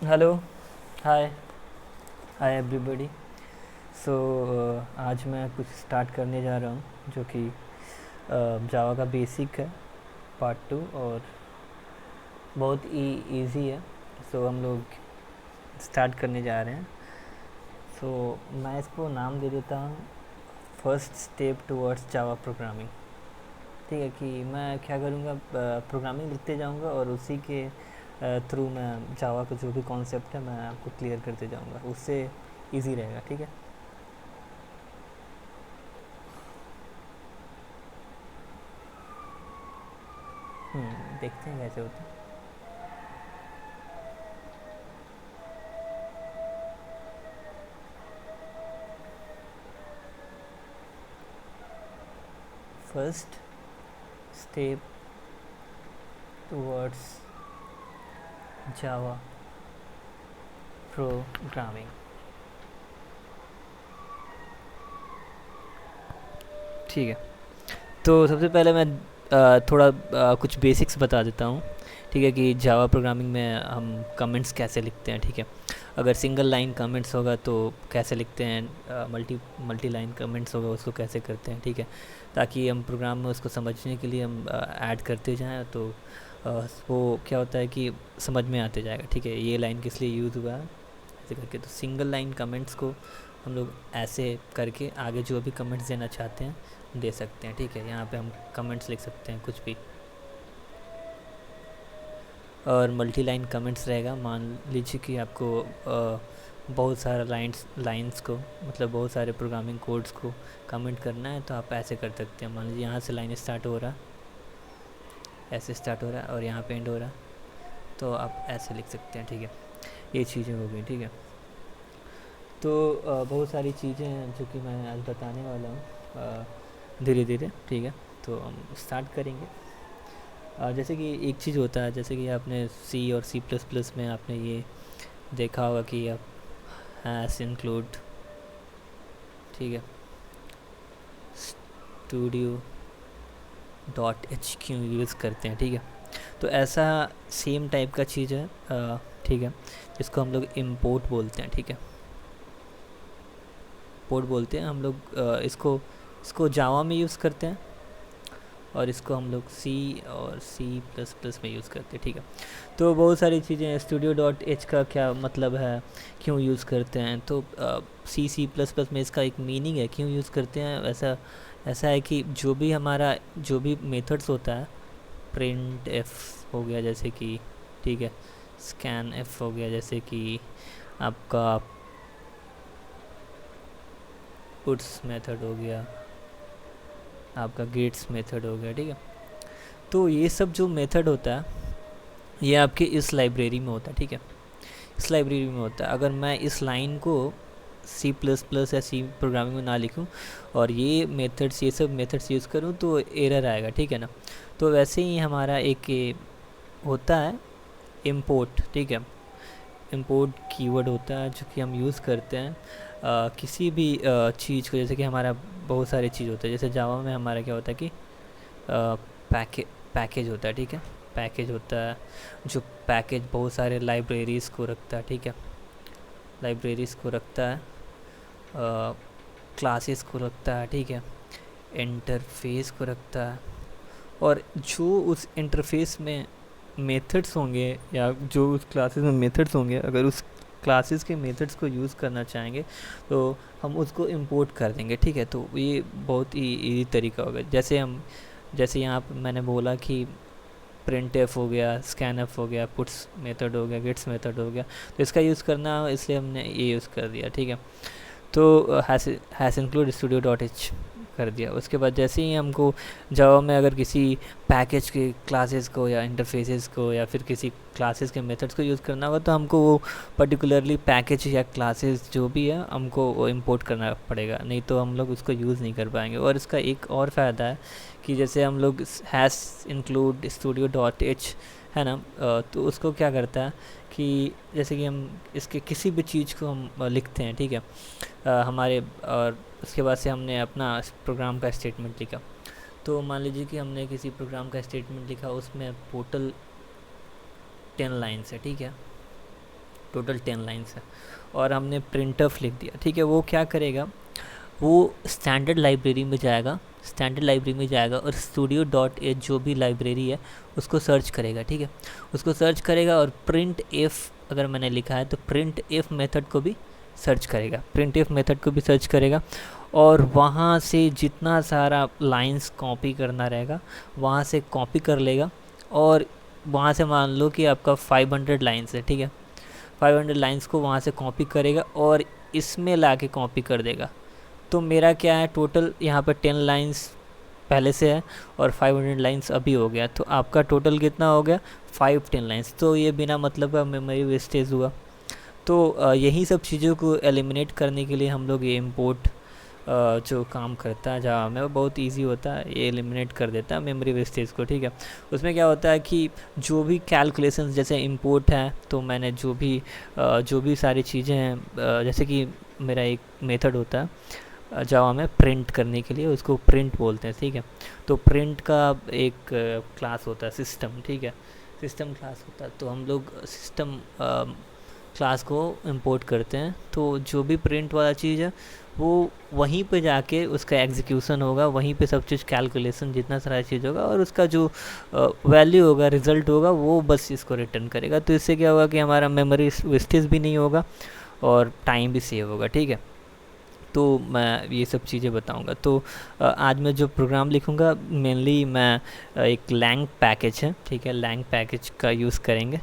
Hello. हाय। Hi everybody. सो आज मैं कुछ स्टार्ट करने जा रहा हूँ जो कि जावा का बेसिक है, पार्ट 2, और बहुत ही इजी है। सो हम लोग स्टार्ट करने जा रहे हैं। सो मैं इसको नाम दे देता हूँ first step towards Java programming. ठीक है कि मैं क्या करूँगा, प्रोग्रामिंग लिखते जाऊँगा और उसी के थ्रू मैं जावा का जो भी कॉन्सेप्ट है मैं आपको क्लियर करते जाऊँगा, उससे इजी रहेगा। ठीक है। देखते हैं कैसे होता है। First step towards Java programming. ठीक है। तो सबसे पहले मैं थोड़ा कुछ बेसिक्स बता देता हूँ। ठीक है कि जावा प्रोग्रामिंग में हम कमेंट्स कैसे लिखते हैं। ठीक है। अगर सिंगल लाइन कमेंट्स होगा तो कैसे लिखते हैं, मल्टी मल्टी लाइन कमेंट्स होगा उसको कैसे करते हैं। ठीक है। ताकि हम प्रोग्राम में उसको समझने के लिए हम ऐड करते जाएँ तो वो क्या होता है कि समझ में आते जाएगा। ठीक है, ये लाइन किस लिए यूज़ हुआ है ऐसे करके। तो सिंगल लाइन कमेंट्स को हम लोग ऐसे करके आगे जो भी कमेंट्स देना चाहते हैं दे सकते हैं। ठीक है, यहाँ पे हम कमेंट्स लिख सकते हैं कुछ भी। और मल्टी लाइन कमेंट्स रहेगा। मान लीजिए कि आपको बहुत सारा लाइंस को, मतलब बहुत सारे प्रोग्रामिंग कोड्स को कमेंट करना है तो आप ऐसे कर सकते हैं। मान लीजिए यहाँ से लाइन स्टार्ट हो रहा, ऐसे स्टार्ट हो रहा है और यहाँ पे एंड हो रहा, तो आप ऐसे लिख सकते हैं। ठीक है, ये चीज़ें हो गई। ठीक है। तो बहुत सारी चीज़ें हैं जो कि मैं आज बताने वाला हूँ धीरे धीरे। ठीक है, तो हम स्टार्ट करेंगे। जैसे कि एक चीज़ होता है, जैसे कि आपने सी और सी प्लस प्लस में आपने ये देखा होगा कि आप हैश इंक्लूड, ठीक है, studio dot H Q use करते हैं। ठीक है, तो ऐसा सेम टाइप का चीज़ है। ठीक है, जिसको हम लोग इम्पोर्ट बोलते हैं। ठीक है, पोर्ट बोलते हैं हम लोग। इसको इसको जावा में यूज़ करते हैं और इसको हम लोग सी और सी प्लस प्लस में यूज़ करते हैं। ठीक है, तो बहुत सारी चीज़ें, स्टूडियो डॉट एच का क्या मतलब है, क्यों यूज़ करते हैं, तो सी सी प्लस प्लस में इसका एक मीनिंग है क्यों यूज़ करते हैं। ऐसा ऐसा है कि जो भी हमारा जो भी मेथड्स होता है, प्रिंट एफ हो गया जैसे कि, ठीक है, स्कैन एफ हो गया जैसे कि, आपका पुट्स मेथड हो गया, आपका गेट्स मेथड हो गया। ठीक है, तो ये सब जो मेथड होता है ये आपके इस लाइब्रेरी में होता है। ठीक है, इस लाइब्रेरी में होता है। अगर मैं इस लाइन को सी प्लस प्लस या सी प्रोग्रामिंग में ना लिखूं और ये मेथड्स, ये सब मेथड्स यूज़ करूं तो एरर आएगा। ठीक है ना। तो वैसे ही हमारा एक होता है इम्पोर्ट। ठीक है, इम्पोर्ट कीवर्ड होता है जो कि हम यूज़ करते हैं किसी भी चीज़ को। जैसे कि हमारा बहुत सारी चीज़ होता है, जैसे जावा में हमारा क्या होता है कि पैकेज होता है। ठीक है, पैकेज होता है जो पैकेज बहुत सारे लाइब्रेरीज़ को रखता है। ठीक है, लाइब्रेरीज़ को रखता है, क्लासेस को रखता है। ठीक है, इंटरफेस को रखता है, और जो उस इंटरफेस में मेथड्स होंगे या जो उस क्लासेस में मेथड्स होंगे, अगर उस क्लासेस के मेथड्स को यूज़ करना चाहेंगे तो हम उसको इंपोर्ट कर देंगे। ठीक है, तो ये बहुत ही ईजी तरीका होगा। जैसे यहाँ पर मैंने बोला कि प्रिंट एफ हो गया, स्कैन एफ हो गया, पुट्स मेथड हो गया, गेट्स मेथड हो गया, तो इसका यूज़ करना इसलिए हमने ये यूज़ कर दिया। ठीक है, तो hash include studio dot H कर दिया। उसके बाद जैसे ही हमको जावा में अगर किसी पैकेज के क्लासेस को या इंटरफेसेस को या फिर किसी क्लासेस के मेथड्स को यूज़ करना होगा तो हमको वो पर्टिकुलरली पैकेज या क्लासेस जो भी है हमको वो इंपोर्ट करना पड़ेगा, नहीं तो हम लोग उसको यूज़ नहीं कर पाएंगे। और इसका एक और फ़ायदा है कि जैसे हम लोग hash include studio dot H है ना, तो उसको क्या करता है कि जैसे कि हम इसके किसी भी चीज़ को हम लिखते हैं। ठीक है, हमारे, और उसके बाद से हमने अपना प्रोग्राम का स्टेटमेंट लिखा। तो मान लीजिए कि हमने किसी प्रोग्राम का स्टेटमेंट लिखा, उसमें टोटल 10 लाइन्स है। ठीक है, टोटल 10 लाइन्स है, और हमने printf लिख दिया, ठीक है। वो क्या करेगा, वो स्टैंडर्ड लाइब्रेरी में जाएगा, स्टैंडर्ड लाइब्रेरी में जाएगा और studio.h जो भी लाइब्रेरी है उसको सर्च करेगा, ठीक है। उसको सर्च करेगा और प्रिंट एफ अगर मैंने लिखा है तो प्रिंट एफ मेथड को भी सर्च करेगा, प्रिंट एफ मेथड को भी सर्च करेगा, और वहाँ से जितना सारा लाइंस कॉपी करना रहेगा वहाँ से कॉपी कर लेगा, और वहाँ से मान लो कि आपका 500 लाइंस है, ठीक है। 500 लाइंस को वहाँ से कॉपी करेगा और इसमें ला के कॉपी कर देगा। तो मेरा क्या है, टोटल यहाँ पर 10 लाइंस पहले से है और 500 लाइंस अभी हो गया, तो आपका टोटल कितना हो गया, 510 लाइंस। तो ये बिना मतलब का मेमोरी वेस्टेज हुआ। तो यही सब चीज़ों को एलिमिनेट करने के लिए हम लोग ये इम्पोर्ट जो काम करता है जावा में वो बहुत इजी होता है, ये एलिमिनेट कर देता है मेमोरी वेस्टेज को, ठीक है। उसमें क्या होता है कि जो भी कैलकुलेशंस जैसे इंपोर्ट है, तो मैंने जो भी सारी चीज़ें हैं, जैसे कि मेरा एक मेथड होता है जावा में प्रिंट करने के लिए, उसको प्रिंट बोलते हैं, ठीक है। तो प्रिंट का एक क्लास होता है सिस्टम, ठीक है, सिस्टम क्लास होता है। तो हम लोग सिस्टम क्लास को इंपोर्ट करते हैं, तो जो भी प्रिंट वाला चीज़ है वो वहीं पे जाके उसका एग्जीक्यूशन होगा, वहीं पे सब चीज़ कैलकुलेशन जितना सारा चीज़ होगा, और उसका जो वैल्यू होगा, रिज़ल्ट होगा, वो बस इसको रिटर्न करेगा। तो इससे क्या होगा कि हमारा मेमोरी वेस्टेज भी नहीं होगा और टाइम भी सेव होगा, ठीक है। तो मैं ये सब चीज़ें बताऊंगा। तो आज मैं जो प्रोग्राम लिखूंगा मेनली मैं एक लैंग पैकेज है, ठीक है, लैंग पैकेज का यूज़ करेंगे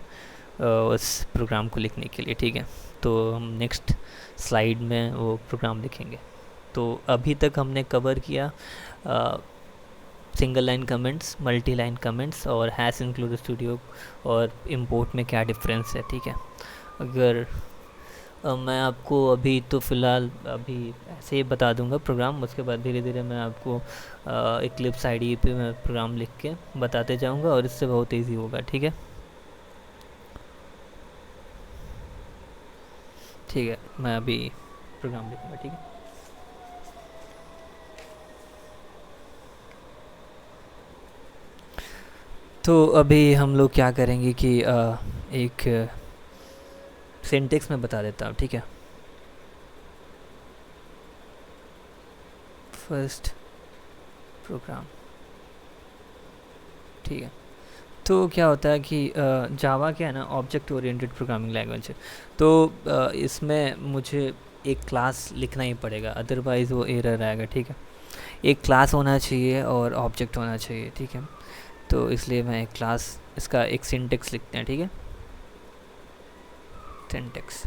उस प्रोग्राम को लिखने के लिए, ठीक है। तो हम नेक्स्ट स्लाइड में वो प्रोग्राम लिखेंगे। तो अभी तक हमने कवर किया single line comments, multi line comments और हैश इंक्लूड स्टूडियो और इंपोर्ट में क्या डिफरेंस है, ठीक है। अगर मैं आपको अभी तो फ़िलहाल अभी ऐसे ही बता दूंगा प्रोग्राम, उसके बाद धीरे धीरे मैं आपको इक्लिप्स आईडी पे मैं प्रोग्राम लिख के बताते जाऊंगा और इससे बहुत ईजी होगा, ठीक है। ठीक है, मैं अभी प्रोग्राम लिखूँगा, ठीक है। तो अभी हम लोग क्या करेंगे कि एक सिंटेक्स में बता देता हूँ, ठीक है। फर्स्ट प्रोग्राम, ठीक है। तो क्या होता है कि जावा क्या है ना, ऑब्जेक्ट ओरिएंटेड प्रोग्रामिंग लैंग्वेज है। तो इसमें मुझे एक क्लास लिखना ही पड़ेगा, अदरवाइज़ वो एरर आएगा, ठीक है। एक क्लास होना चाहिए और ऑब्जेक्ट होना चाहिए, ठीक है। तो इसलिए मैं एक क्लास, इसका एक सिंटेक्स लिखते हैं, ठीक है। सिंटेक्स,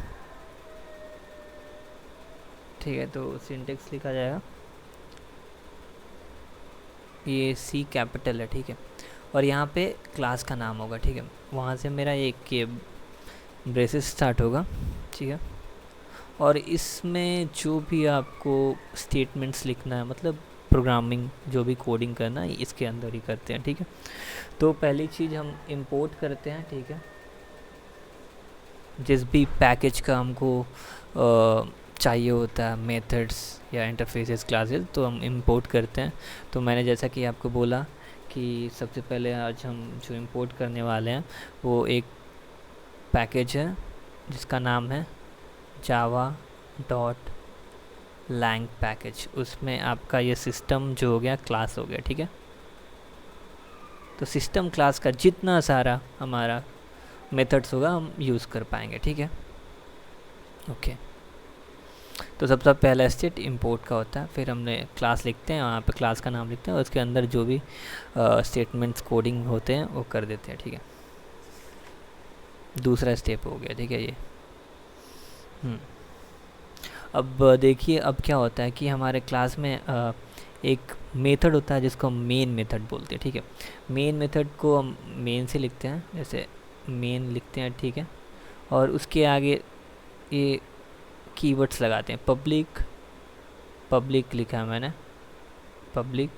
ठीक है। तो सिंटेक्स लिखा जाएगा, ये सी कैपिटल है, ठीक है। और यहाँ पे क्लास का नाम होगा, ठीक है। वहाँ से मेरा एक ये ब्रेसेस स्टार्ट होगा, ठीक है। और इसमें जो भी आपको स्टेटमेंट्स लिखना है, मतलब प्रोग्रामिंग जो भी कोडिंग करना है इसके अंदर ही करते हैं, ठीक है। तो पहली चीज़ हम इंपोर्ट करते हैं, ठीक है। जिस भी पैकेज का हमको चाहिए होता है, मेथड्स या इंटरफेसेस, क्लासेस, तो हम इंपोर्ट करते हैं। तो मैंने जैसा कि आपको बोला कि सबसे पहले आज हम जो इंपोर्ट करने वाले हैं वो एक पैकेज है जिसका नाम है java.lang पैकेज। उसमें आपका ये सिस्टम जो हो गया क्लास हो गया, ठीक है। तो सिस्टम क्लास का जितना सारा हमारा मेथड्स होगा हम यूज़ कर पाएंगे, ठीक है। ओके, तो सबसे पहला स्टेट इंपोर्ट का होता है, फिर हमने क्लास लिखते हैं, वहाँ पे क्लास का नाम लिखते हैं और उसके अंदर जो भी स्टेटमेंट्स कोडिंग होते हैं वो कर देते हैं, ठीक है। दूसरा स्टेप हो गया, ठीक है ये। अब देखिए, अब क्या होता है कि हमारे क्लास में एक मेथड होता है जिसको हम मेन मेथड बोलते हैं, ठीक है। मेन मेथड को हम मेन से लिखते हैं, जैसे मेन लिखते हैं, ठीक है। और उसके आगे ये कीवर्ड्स लगाते हैं, पब्लिक लिखा है मैंने, पब्लिक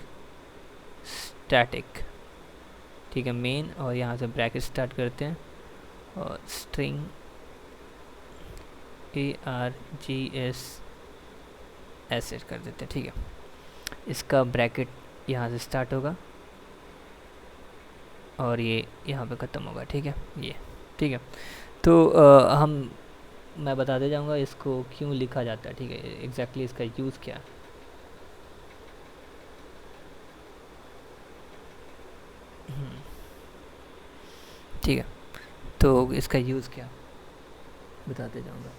स्टैटिक, ठीक है, मेन, और यहाँ से ब्रैकेट स्टार्ट करते हैं और स्ट्रिंग ARGS ऐसे कर देते हैं, ठीक है। इसका ब्रैकेट यहाँ से स्टार्ट होगा और ये यहाँ पे ख़त्म होगा, ठीक है, ये, ठीक है। तो हम मैं बताते जाऊँगा इसको क्यों लिखा जाता है, ठीक है, एग्जैक्टली इसका यूज़ क्या है। ठीक है, तो इसका यूज़ क्या बताते जाऊँगा।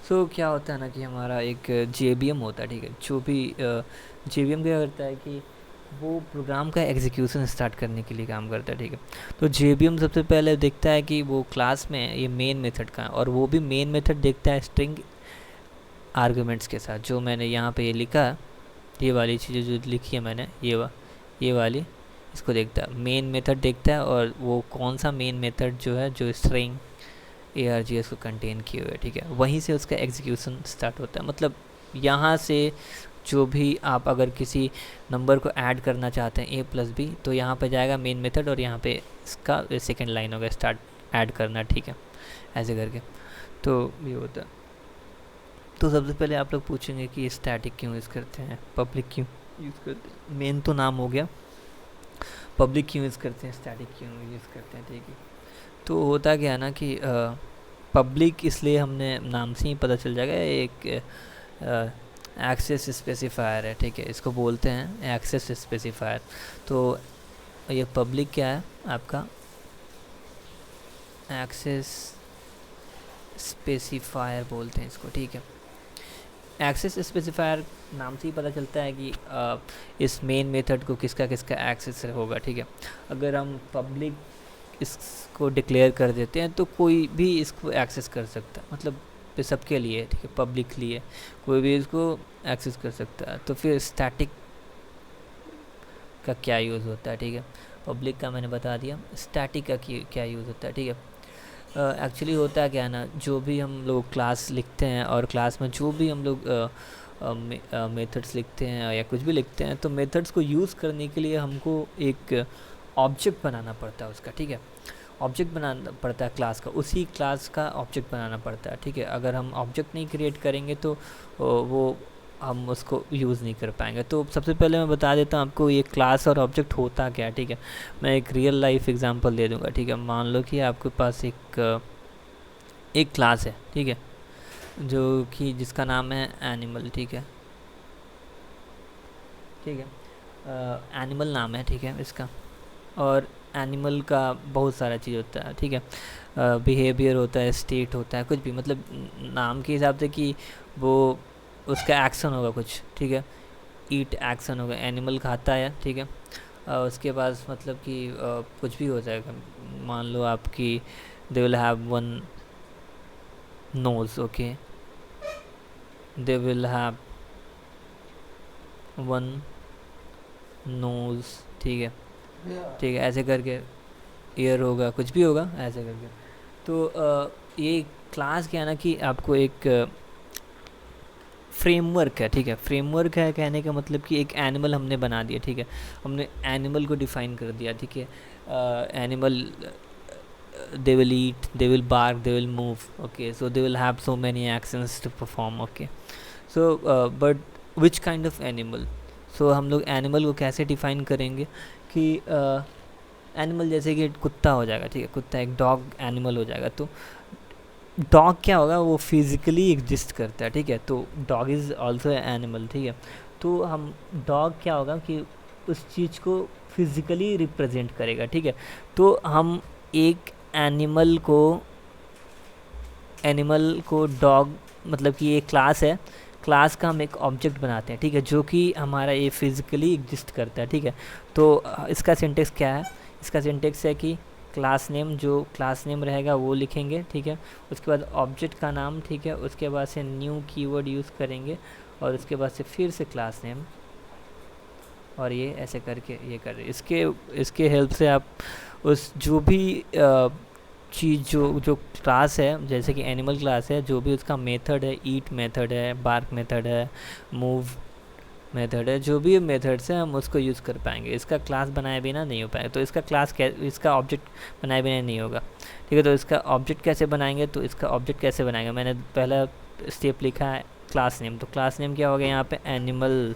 क्या होता है ना कि हमारा एक JVM होता है, ठीक है, जो भी JVM क्या करता है कि वो प्रोग्राम का एग्जीक्यूशन स्टार्ट करने के लिए काम करता है, ठीक है। तो JVM सबसे पहले देखता है कि वो क्लास में ये मेन मेथड का है, और वो भी मेन मेथड देखता है स्ट्रिंग आर्गुमेंट्स के साथ, जो मैंने यहाँ पे ये लिखा है, ये वाली चीज़ें जो लिखी है मैंने, ये वाली, इसको देखता है, मेन मेथड देखता है, और वो कौन सा मेन मेथड जो है जो स्ट्रिंग ARGS को कंटेन किए हुए, ठीक है, वहीं से उसका एग्जीक्यूशन स्टार्ट होता है। मतलब यहाँ से जो भी आप अगर किसी नंबर को ऐड करना चाहते हैं A+B, तो यहाँ पे जाएगा मेन मेथड, और यहाँ पे इसका सेकंड लाइन होगा स्टार्ट ऐड करना, ठीक है, ऐसे करके। तो ये होता है। तो सबसे पहले आप लोग पूछेंगे कि स्टैटिक क्यों यूज़ करते हैं, पब्लिक क्यों यूज़ करते हैं। मेन तो नाम हो गया, पब्लिक क्यों यूज़ करते हैं, स्टैटिक क्यों यूज़ करते हैं, ठीक है। तो होता क्या है ना कि पब्लिक इसलिए हमने नाम से ही पता चल जाएगा, एक एक्सेस स्पेसिफायर है, ठीक है, इसको बोलते हैं एक्सेस स्पेसिफायर। तो ये पब्लिक क्या है आपका, एक्सेस स्पेसिफायर बोलते हैं इसको, ठीक है। एक्सेस स्पेसिफायर नाम से ही पता चलता है कि इस मेन मेथड को किसका किसका एक्सेस होगा, ठीक है। अगर हम पब्लिक इसको डिक्लेयर कर देते हैं तो कोई भी इसको एक्सेस कर सकता है, मतलब ये सबके लिए, ठीक है, पब्लिक लिए कोई भी इसको एक्सेस कर सकता है। तो फिर स्टैटिक का क्या यूज़ होता है, ठीक है, पब्लिक का मैंने बता दिया, स्टैटिक का क्या यूज़ होता है, ठीक है। एक्चुअली होता है क्या है ना, जो भी हम लोग क्लास लिखते हैं और क्लास में जो भी हम लोग मेथड्स लिखते हैं या कुछ भी लिखते हैं, तो मेथड्स को यूज़ करने के लिए हमको एक ऑब्जेक्ट बनाना पड़ता है उसका, ठीक है, ऑब्जेक्ट बनाना पड़ता है क्लास का, उसी क्लास का ऑब्जेक्ट बनाना पड़ता है, ठीक है। अगर हम ऑब्जेक्ट नहीं क्रिएट करेंगे तो वो हम उसको यूज़ नहीं कर पाएंगे। तो सबसे पहले मैं बता देता हूँ आपको ये क्लास और ऑब्जेक्ट होता क्या है, ठीक है। मैं एक रियल लाइफ एग्जांपल दे दूँगा, ठीक है। मान लो कि आपके पास एक क्लास है, ठीक है, जो कि जिसका नाम है एनिमल, ठीक है, ठीक है, एनिमल नाम है, ठीक है इसका। और एनिमल का बहुत सारा चीज़ होता है, ठीक है, बिहेवियर होता है, स्टेट होता है, कुछ भी, मतलब नाम के हिसाब से कि वो उसका एक्शन होगा कुछ, ठीक है, ईट एक्शन होगा, एनिमल खाता है, ठीक है। उसके बाद मतलब कि कुछ भी हो जाएगा, मान लो आपकी they will have one nose, okay, they will have one nose, ठीक है, ठीक है, ऐसे करके ईयर होगा, कुछ भी होगा, ऐसे करके। तो ये क्लास क्या है ना कि आपको एक फ्रेमवर्क है, ठीक है, फ्रेमवर्क है कहने का मतलब कि एक एनिमल हमने बना दिया, ठीक है, हमने एनिमल को डिफाइन कर दिया, ठीक है। Animal they will eat, they will bark, they will move, okay, so they will have so many actions to perform, okay, so but which kind of animal, so हम लोग एनिमल को कैसे define करेंगे कि एनिमल जैसे कि कुत्ता हो जाएगा, ठीक है, कुत्ता एक डॉग एनिमल हो जाएगा। तो डॉग क्या होगा, वो फिज़िकली एग्जिस्ट करता है, ठीक है, तो डॉग इज़ ऑल्सो एनिमल, ठीक है। तो हम डॉग क्या होगा कि उस चीज़ को फिज़िकली रिप्रेजेंट करेगा, ठीक है। तो हम एक एनिमल को डॉग, मतलब कि ये क्लास है, क्लास का हम एक ऑब्जेक्ट बनाते हैं, ठीक है, जो कि हमारा ये फिज़िकली एग्जिस्ट करता है, ठीक है। तो इसका सिंटेक्स क्या है, इसका सिंटेक्स है कि क्लास नेम, जो क्लास नेम रहेगा वो लिखेंगे, ठीक है, उसके बाद ऑब्जेक्ट का नाम, ठीक है, उसके बाद से न्यू कीवर्ड यूज़ करेंगे, और उसके बाद से फिर से क्लास नेम, और ये ऐसे करके ये कर रहे। इसके हेल्प से आप उस जो भी चीज़ जो क्लास है, जैसे कि एनिमल क्लास है, जो भी उसका मेथड है, ईट मेथड है, बार्क मेथड है, मूव मेथड है, जो भी मेथड्स है हम उसको यूज़ कर पाएंगे। इसका क्लास बनाए बिना नहीं हो पाएगा, तो इसका ऑब्जेक्ट बनाए बिना नहीं होगा, ठीक है। तो इसका ऑब्जेक्ट कैसे बनाएंगे, तो इसका ऑब्जेक्ट कैसे बनाएंगे, मैंने पहला स्टेप लिखा है क्लास नेम, तो क्लास नेम क्या हो गया यहाँ पे, एनिमल।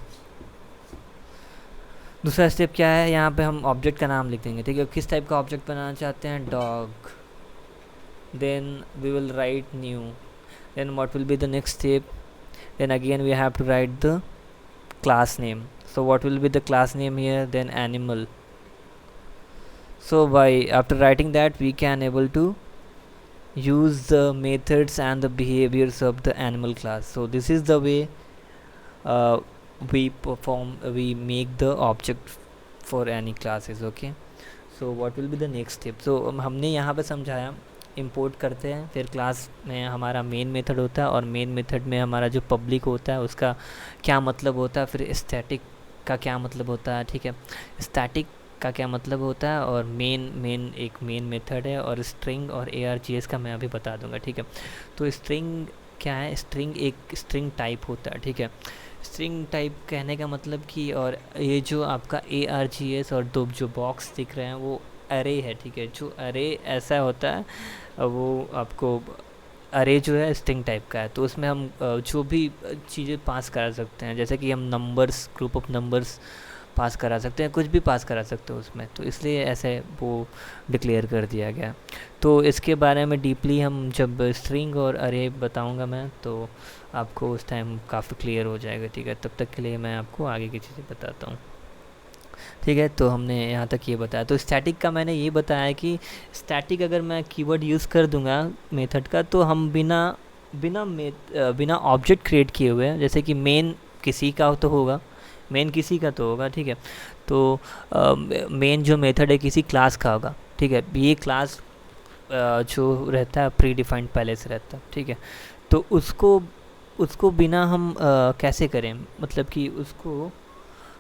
दूसरा स्टेप क्या है, यहाँ पे हम ऑब्जेक्ट का नाम लिख देंगे, ठीक है, किस टाइप का ऑब्जेक्ट बनाना चाहते हैं, dog, then we will write new. Then what will be the next step? Then again we have to write the class name. So what will be the class name here? Then animal. So by after writing that, we can able to use the methods and the behaviors of the animal class. So this is the way uh, we make the object for any classes. Okay, so what will be the next step? So हमने यहाँ पे समझाया import करते हैं, फिर class में हमारा main method होता है, और मेन मेथड में हमारा जो पब्लिक होता है उसका क्या मतलब होता है, फिर स्टैटिक का क्या मतलब होता है, ठीक है, स्टैटिक का क्या मतलब होता है, और मेन एक मेन मेथड है, और स्ट्रिंग और ARGS का मैं अभी बता दूंगा, ठीक है। तो स्ट्रिंग क्या है? स्ट्रिंग एक स्ट्रिंग टाइप होता है, ठीक है। स्ट्रिंग टाइप कहने का मतलब कि, और ये जो आपका ARGS और दो जो बॉक्स दिख रहे हैं वो अरे है, ठीक है। जो अरे ऐसा होता है वो आपको अरे जो है स्ट्रिंग टाइप का है, तो उसमें हम जो भी चीज़ें पास करा सकते हैं, जैसे कि हम नंबर्स, ग्रुप ऑफ नंबर्स पास करा सकते हैं, कुछ भी पास करा सकते हो उसमें, तो इसलिए ऐसे वो डिक्लेयर कर दिया गया। तो इसके बारे में डीपली हम जब स्ट्रिंग और अरे बताऊंगा मैं, तो आपको उस टाइम काफ़ी क्लियर हो जाएगा, ठीक है। तब तक के लिए मैं आपको आगे की चीज़ें बताता हूँ, ठीक है। तो हमने यहाँ तक ये बताया। तो स्टैटिक का मैंने ये बताया कि स्टैटिक अगर मैं कीवर्ड यूज़ कर दूंगा मेथड का, तो हम बिना ऑब्जेक्ट क्रिएट किए हुए, जैसे कि मेन किसी का तो होगा, मेन किसी का तो होगा, ठीक है। तो मेन जो मेथड है किसी क्लास का होगा, ठीक है। ये क्लास जो रहता है प्री डिफाइंड पहले से रहता है, ठीक है। तो उसको उसको बिना हम कैसे करें, मतलब कि उसको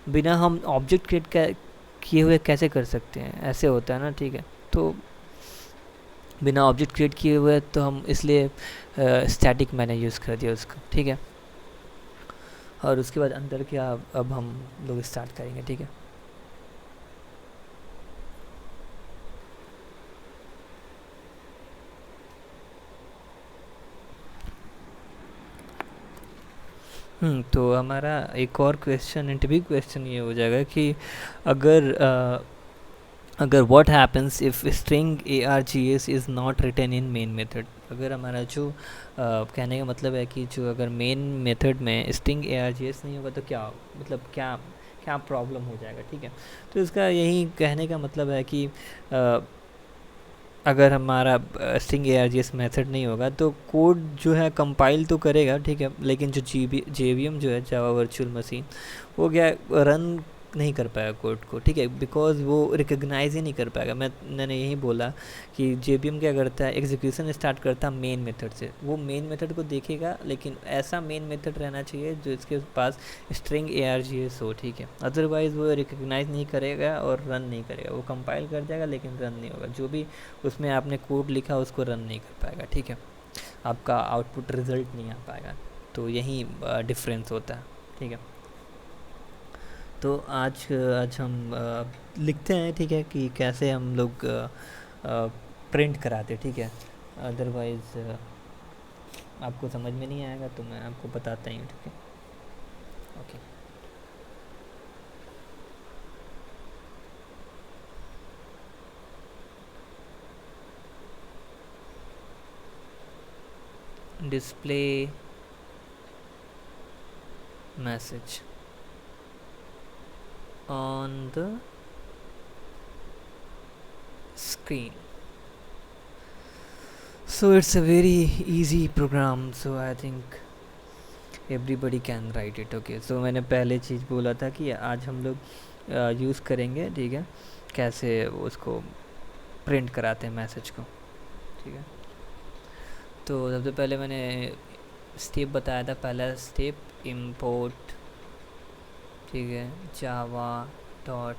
बिना हम ऑब्जेक्ट क्रिएट किए हुए कैसे कर सकते हैं, ऐसे होता है ना, ठीक है। तो बिना ऑब्जेक्ट क्रिएट किए हुए तो हम इसलिए स्टैटिक मैंने यूज़ कर दिया उसका, ठीक है। और उसके बाद अंदर क्या अब हम लोग स्टार्ट करेंगे, ठीक है। तो हमारा एक और क्वेश्चन, इंटरव्यू क्वेश्चन ये हो जाएगा कि अगर अगर what happens if string ARGS is not written in main method. अगर हमारा जो कहने का मतलब है कि जो अगर मेन मेथड में स्ट्रिंग ARGS नहीं होगा तो क्या, मतलब क्या क्या प्रॉब्लम हो जाएगा, ठीक है। तो इसका यही कहने का मतलब है कि अगर हमारा स्ट्रिंग ARGS मेथड नहीं होगा तो कोड जो है कंपाइल तो करेगा, ठीक है, लेकिन जो JVM जो है जावा वर्चुअल मशीन, वो क्या रन नहीं कर पाएगा कोड को, ठीक है, बिकॉज वो रिकग्नाइज ही नहीं कर पाएगा। मैंने यही बोला कि JVM क्या करता है, एग्जीक्यूशन स्टार्ट करता है मेन मेथड से, वो मेन मेथड को देखेगा, लेकिन ऐसा मेन मेथड रहना चाहिए जो इसके पास स्ट्रिंग ARGS हो, ठीक है। अदरवाइज़ वो रिकग्नाइज नहीं करेगा और रन नहीं करेगा, वो कंपाइल कर जाएगा लेकिन रन नहीं होगा, जो भी उसमें आपने कोड लिखा उसको रन नहीं कर पाएगा, ठीक है, आपका आउटपुट रिजल्ट नहीं आ पाएगा। तो यही डिफरेंस होता है, ठीक है। तो आज आज हम लिखते हैं, ठीक है, कि कैसे हम लोग प्रिंट कराते, ठीक है। अदरवाइज़ आपको समझ में नहीं आएगा, तो मैं आपको बताता ही हूँ, ठीक है। Okay, display message on the screen. So it's a very easy program, so I think everybody can write it, okay। so मैंने पहले चीज़ बोला था कि आज हम लोग यूज़ करेंगे, ठीक है, कैसे उसको प्रिंट कराते हैं मैसेज को, ठीक है। तो सबसे पहले मैंने स्टेप बताया था, पहला स्टेप इंपोर्ट, ठीक है, Java dot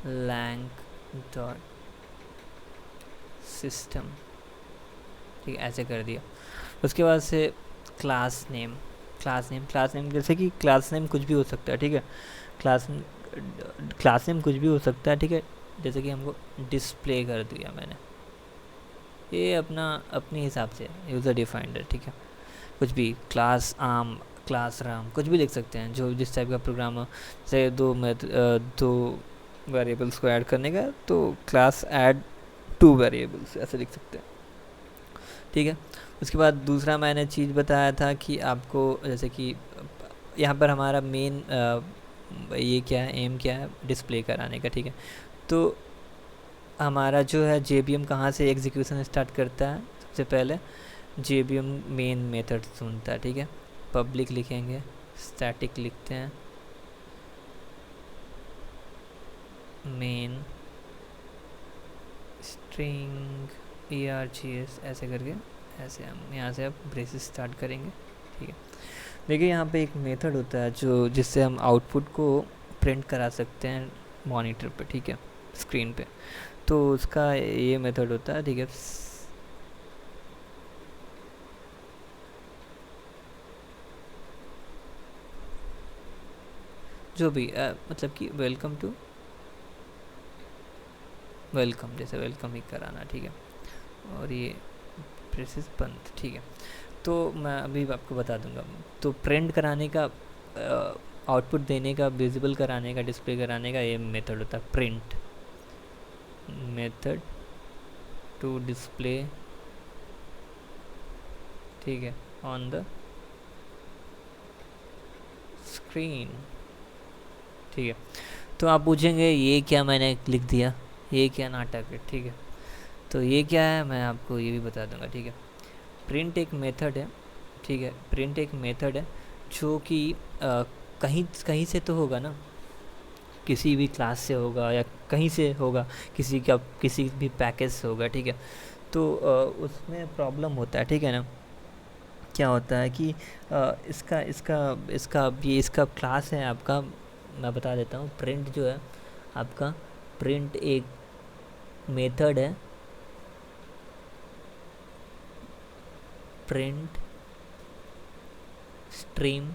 lang dot system, ठीक है, ऐसे कर दिया। उसके बाद से क्लास नेम जैसे कि क्लास नेम कुछ भी हो सकता है, ठीक है, क्लास नेम कुछ भी हो सकता है, ठीक है। जैसे कि हमको डिस्प्ले कर दिया मैंने, ये अपने हिसाब से यूज़र डिफाइंड है, ठीक है। कुछ भी क्लास आम, क्लास राम, कुछ भी लिख सकते हैं, जो जिस टाइप का प्रोग्राम हो। जैसे दो वेरिएबल्स को ऐड करने का, तो क्लास ऐड 2 वेरिएबल्स ऐसे लिख सकते हैं, ठीक है। उसके बाद दूसरा मैंने चीज़ बताया था कि आपको जैसे कि यहाँ पर हमारा मेन ये क्या है, एम क्या है, डिस्प्ले कराने का, ठीक है। तो हमारा जो है JVM कहाँ से एग्जीक्यूशन स्टार्ट करता है, सबसे पहले JVM मेन मेथड सुनता है, ठीक है। पब्लिक लिखेंगे, स्टैटिक लिखते हैं, मेन स्ट्रिंग args ऐसे करके, ऐसे हम यहाँ से अब ब्रेसेस स्टार्ट करेंगे, ठीक है। देखिए यहाँ पे एक मेथड होता है जो जिससे हम आउटपुट को प्रिंट करा सकते हैं मॉनिटर पे, ठीक है, स्क्रीन पे। तो उसका ये मेथड होता है, ठीक है। जो भी मतलब कि वेलकम जैसे वेलकम ही कराना, ठीक है। और ये प्रेसेस बंद, ठीक है। तो मैं अभी आपको बता दूंगा। तो प्रिंट कराने का, आउटपुट देने का, विजिबल कराने का, डिस्प्ले कराने का ये मेथड होता है प्रिंट मेथड टू डिस्प्ले, ठीक है, ऑन द स्क्रीन, ठीक है। तो आप पूछेंगे ये क्या मैंने लिख दिया, ये क्या नाटक है, ठीक है। तो ये क्या है मैं आपको ये भी बता दूंगा, ठीक है। प्रिंट एक मेथड है, ठीक है। प्रिंट एक मेथड है जो कि कहीं कहीं से तो होगा ना, किसी भी क्लास से होगा या कहीं से होगा, किसी भी पैकेज से होगा, ठीक है। तो उसमें प्रॉब्लम होता है, ठीक है ना। क्या होता है कि इसका इसका इसका ये इसका क्लास है आपका, मैं बता देता हूँ। प्रिंट जो है आपका, प्रिंट एक मेथड है, प्रिंट स्ट्रीम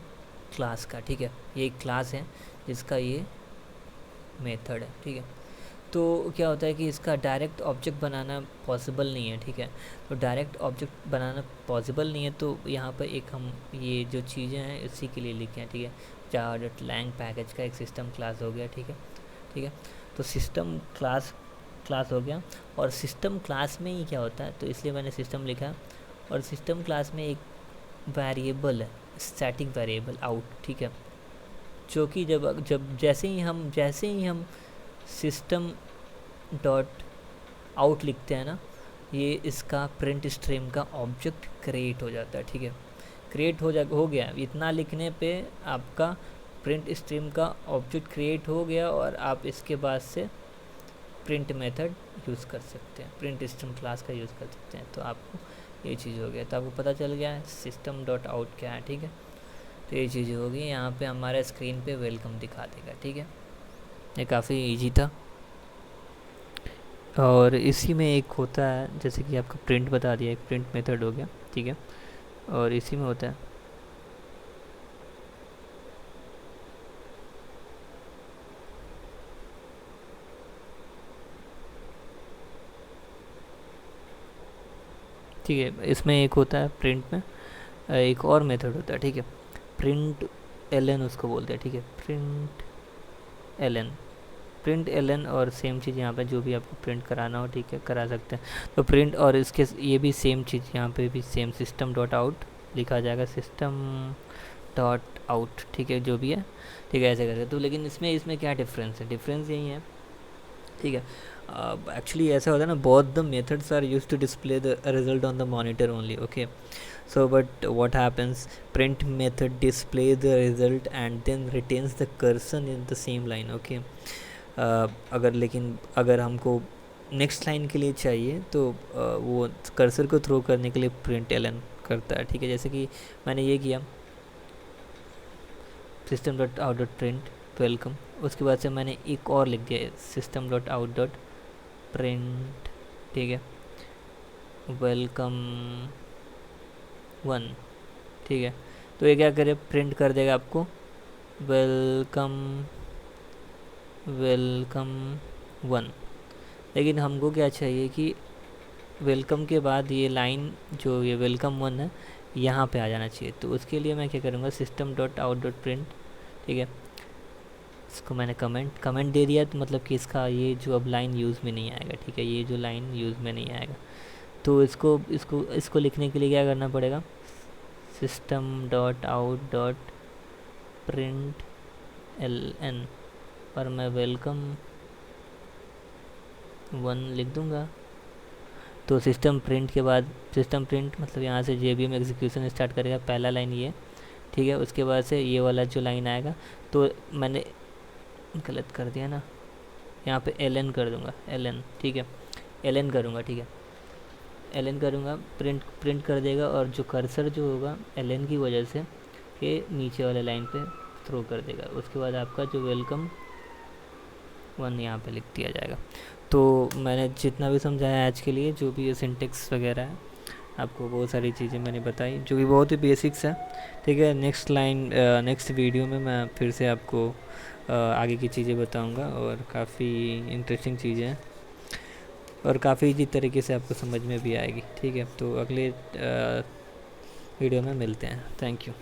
क्लास का, ठीक है। ये एक क्लास है जिसका ये मेथड है, ठीक है। तो क्या होता है कि इसका डायरेक्ट ऑब्जेक्ट बनाना पॉसिबल नहीं है, ठीक है। तो डायरेक्ट ऑब्जेक्ट बनाना पॉसिबल नहीं है, तो यहाँ पर एक हम ये जो चीज़ें हैं इसी के लिए लिखे हैं, ठीक है। java.lang पैकेज का एक सिस्टम क्लास हो गया, ठीक है, ठीक है। तो सिस्टम क्लास हो गया, और सिस्टम क्लास में ही क्या होता है, तो इसलिए मैंने सिस्टम लिखा। और सिस्टम क्लास में एक वेरिएबल है, स्टैटिक वेरिएबल आउट, ठीक है, जो कि जब जैसे ही हम सिस्टम डॉट आउट लिखते हैं ना, ये इसका प्रिंट स्ट्रीम का ऑब्जेक्ट क्रिएट हो जाता है, ठीक है। क्रिएट हो गया, इतना लिखने पे आपका प्रिंट स्ट्रीम का ऑब्जेक्ट क्रिएट हो गया, और आप इसके बाद से प्रिंट मेथड यूज़ कर सकते हैं, प्रिंट स्ट्रीम क्लास का यूज़ कर सकते हैं। तो आपको ये चीज़ हो गया, तो आपको पता चल गया है सिस्टम डॉट आउट क्या है, ठीक है। तो ये चीज़ होगी, यहाँ पे हमारे स्क्रीन पे वेलकम दिखा देगा, ठीक है। ये काफ़ी इजी था। और इसी में एक होता है, जैसे कि आपका प्रिंट बता दिया, एक प्रिंट मेथड हो गया, ठीक है। और इसी में होता है ठीक है, इसमें एक होता है प्रिंट में एक और मेथड होता है, ठीक है। प्रिंट एल उसको बोलते हैं, ठीक है। प्रिंट एल और सेम चीज़ यहाँ पे जो भी आपको प्रिंट कराना हो, ठीक है, करा सकते हैं। तो प्रिंट, और इसके ये भी सेम चीज़, यहाँ पे भी सेम सिस्टम डॉट आउट लिखा जाएगा, सिस्टम डॉट आउट, ठीक है, जो भी है, ठीक है, ऐसे करके। तो लेकिन इसमें क्या डिफरेंस है, डिफरेंस यही है, ठीक है। एक्चुअली ऐसा होता है ना, both the methods are use to display the result on the monitor only, okay. So but what happens, print method display the result and then retains the cursor in the same line, okay। अगर हमको next line के लिए चाहिए तो वो cursor को throw करने के लिए प्रिंट एलन करता है, ठीक है। जैसे कि मैंने ये किया, system dot out dot print welcome, उसके बाद से मैंने एक और लिख दिया, system dot out dot print, ठीक है, वेलकम 1, ठीक है। तो ये क्या करे, प्रिंट कर देगा आपको वेलकम 1। लेकिन हमको क्या चाहिए कि वेलकम के बाद ये लाइन जो ये वेलकम 1 है यहाँ पे आ जाना चाहिए। तो उसके लिए मैं क्या करूँगा, system dot out dot print, ठीक है, इसको मैंने कमेंट दे दिया, तो मतलब कि इसका ये जो अब लाइन यूज़ में नहीं आएगा, ठीक है, ये जो लाइन यूज़ में नहीं आएगा। तो इसको इसको इसको लिखने के लिए क्या करना पड़ेगा, system dot out dot print L N, और मैं वेलकम 1 लिख दूंगा। तो सिस्टम प्रिंट के बाद, सिस्टम प्रिंट मतलब यहाँ से JVM एग्जीक्यूशन स्टार्ट करेगा, पहला लाइन ये, ठीक है। उसके बाद से ये वाला जो लाइन आएगा, तो मैंने गलत कर दिया ना, यहाँ पे ln कर दूंगा, ln, ठीक है, ln करूँगा, ठीक है, ln करूँगा, प्रिंट प्रिंट कर देगा, और जो कर्सर जो होगा ln की वजह से ये नीचे वाले लाइन पे थ्रो कर देगा। उसके बाद आपका जो वेलकम 1 यहाँ पे लिख दिया जाएगा। तो मैंने जितना भी समझाया आज के लिए, जो भी ये सिंटेक्स वगैरह है, आपको बहुत सारी चीज़ें मैंने बताई जो कि बहुत ही बेसिक्स है, ठीक है। नेक्स्ट वीडियो में मैं फिर से आपको आगे की चीज़ें बताऊंगा, और काफ़ी इंटरेस्टिंग चीज़ें हैं, और काफ़ी इजी तरीके से आपको समझ में भी आएगी, ठीक है। तो अगले वीडियो में मिलते हैं। Thank you.